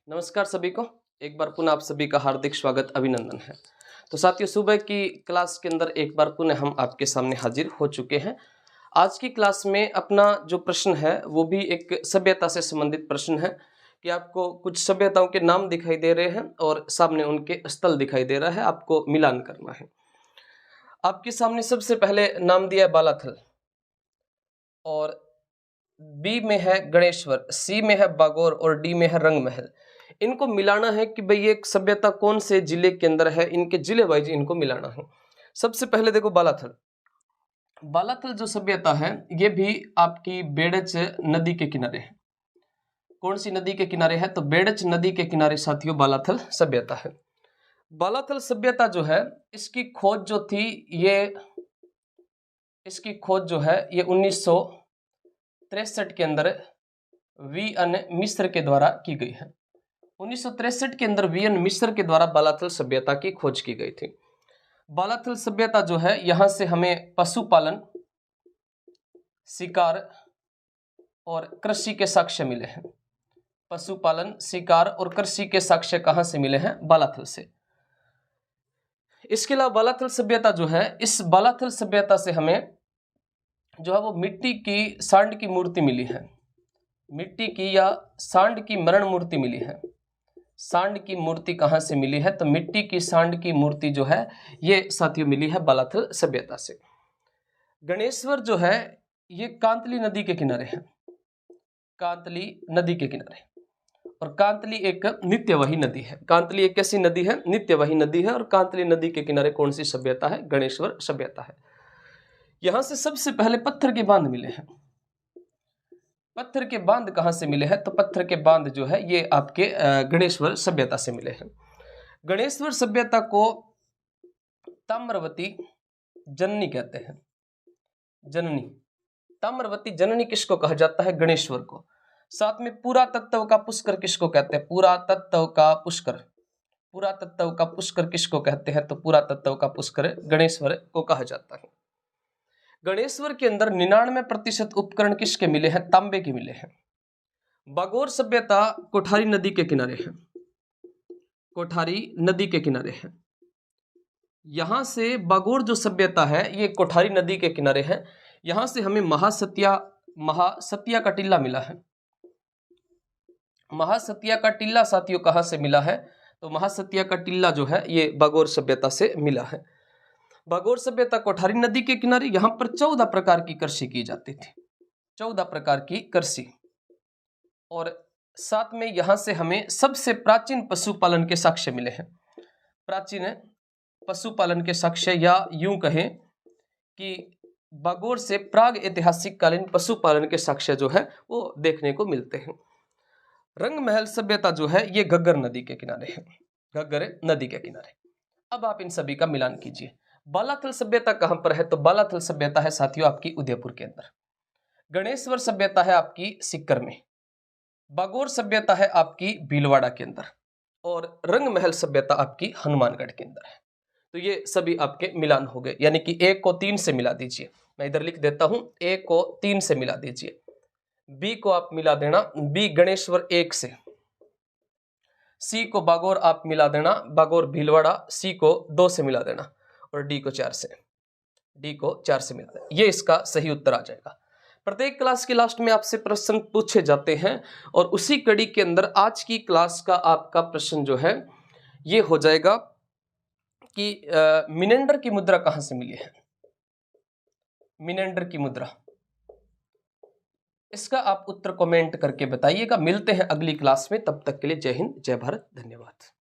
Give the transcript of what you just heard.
नमस्कार सभी को। एक बार पुनः आप सभी का हार्दिक स्वागत अभिनंदन है। तो साथियों, सुबह की क्लास के अंदर एक बार पुनः हम आपके सामने हाजिर हो चुके हैं। आज की क्लास में अपना जो प्रश्न है वो भी एक सभ्यता से संबंधित प्रश्न है कि आपको कुछ सभ्यताओं के नाम दिखाई दे रहे हैं और सामने उनके स्थल दिखाई दे रहा है, आपको मिलान करना है। आपके सामने सबसे पहले नाम दिया है बालाथल, और बी में है गणेश्वर, सी में है बागोर और डी में है रंगमहल। इनको मिलाना है कि भाई ये सभ्यता कौन से जिले के अंदर है, इनके जिले वाइज इनको मिलाना है। सबसे पहले देखो बालाथल। बालाथल जो सभ्यता है ये भी आपकी बेड़च नदी के किनारे है। कौन सी नदी के किनारे है? तो बेड़च नदी के किनारे साथियों बालाथल सभ्यता है। बालाथल सभ्यता जो है इसकी खोज जो थी इसकी खोज जो है ये 1963 के अंदर वी.एन. मिश्र के द्वारा की गई है। 1963 के अंदर वी.एन. मिश्र के द्वारा बालाथल सभ्यता की खोज की गई थी। बालाथल सभ्यता जो है यहां से हमें पशुपालन, शिकार और कृषि के साक्ष्य मिले हैं। पशुपालन, शिकार और कृषि के साक्ष्य कहां से मिले हैं? बालाथल से। इसके अलावा बालाथल सभ्यता जो है, इस बालाथल सभ्यता से हमें जो है वो मिट्टी की सांड की मूर्ति मिली है। मिट्टी की या सांड की मरण मूर्ति मिली है। सांड की मूर्ति कहां से मिली है? तो मिट्टी की सांड की मूर्ति जो है ये साथियों मिली है बालाथल सभ्यता से। गणेश्वर जो है ये कांतली नदी के किनारे है। कांतली नदी के किनारे, और कांतली एक नित्यवही नदी है। कांतली एक कैसी नदी है? नित्यवही नदी है। और कांतली नदी के किनारे कौन सी सभ्यता है? गणेश्वर सभ्यता है। यहां से सबसे पहले पत्थर के बांध मिले हैं। पत्थर के बांध कहां से मिले हैं? तो पत्थर के बांध जो है ये आपके गणेश्वर सभ्यता से मिले हैं। गणेश्वर सभ्यता को ताम्रवती जननी कहते हैं। जननी, ताम्रवती जननी किसको कहा जाता है? गणेश्वर को। साथ में पुरातत्व का पुष्कर किसको कहते हैं? पुरातत्व का पुष्कर। पुरातत्व का पुष्कर किसको कहते हैं? तो पुरातत्व का पुष्कर गणेश्वर को कहा जाता है। गणेश्वर के अंदर 99% उपकरण किसके मिले हैं? तांबे के मिले हैं। बागोर सभ्यता कोठारी नदी के किनारे है। कोठारी नदी के किनारे है। यहां से बागोर जो सभ्यता है ये कोठारी नदी के किनारे है। यहां से हमें महासतिया का टीला मिला है। महासतिया का टीला साथियों कहां से मिला है? तो महासतिया का टीला जो है ये बागोर सभ्यता से मिला है। बागोर सभ्यता कोठारी नदी के किनारे, यहां पर 14 प्रकार की कृषि की जाती थी। 14 प्रकार की कृषि। और साथ में यहां से हमें सबसे प्राचीन पशुपालन के साक्ष्य मिले हैं। प्राचीन पशुपालन के साक्ष्य, या यूं कहें कि बागोर से प्राग ऐतिहासिक कालीन पशुपालन के साक्ष्य जो है वो देखने को मिलते हैं। रंगमहल सभ्यता जो है ये घग्गर नदी के किनारे है। घग्गर नदी के किनारे। अब आप इन सभी का मिलान कीजिए। बालाथल सभ्यता कहां पर है? तो बालाथल सभ्यता है साथियों आपकी उदयपुर के अंदर। गणेश्वर सभ्यता है आपकी सीकर में। बागोर सभ्यता है आपकी भीलवाड़ा के अंदर। और रंगमहल सभ्यता आपकी हनुमानगढ़ के अंदर है। तो ये सभी आपके मिलान हो गए, यानी कि 1 को 3 से मिला दीजिए। मैं इधर लिख देता हूं, 1 को 3 से मिला दीजिए। बी को आप मिला देना, बी गणेश्वर 1 से। सी को बागोर आप मिला देना, बागोर भीलवाड़ा। सी को 2 से मिला देना, और डी को 4 से। डी को 4 से मिला देना। ये इसका सही उत्तर आ जाएगा। प्रत्येक क्लास के लास्ट में आपसे प्रश्न पूछे जाते हैं, और उसी कड़ी के अंदर आज की क्लास का आपका प्रश्न जो है ये हो जाएगा कि मिनेंडर की मुद्रा कहां से मिली है? मिनेंडर की मुद्रा, इसका आप उत्तर कमेंट करके बताइएगा। मिलते हैं अगली क्लास में, तब तक के लिए जय हिंद, जय भारत, धन्यवाद।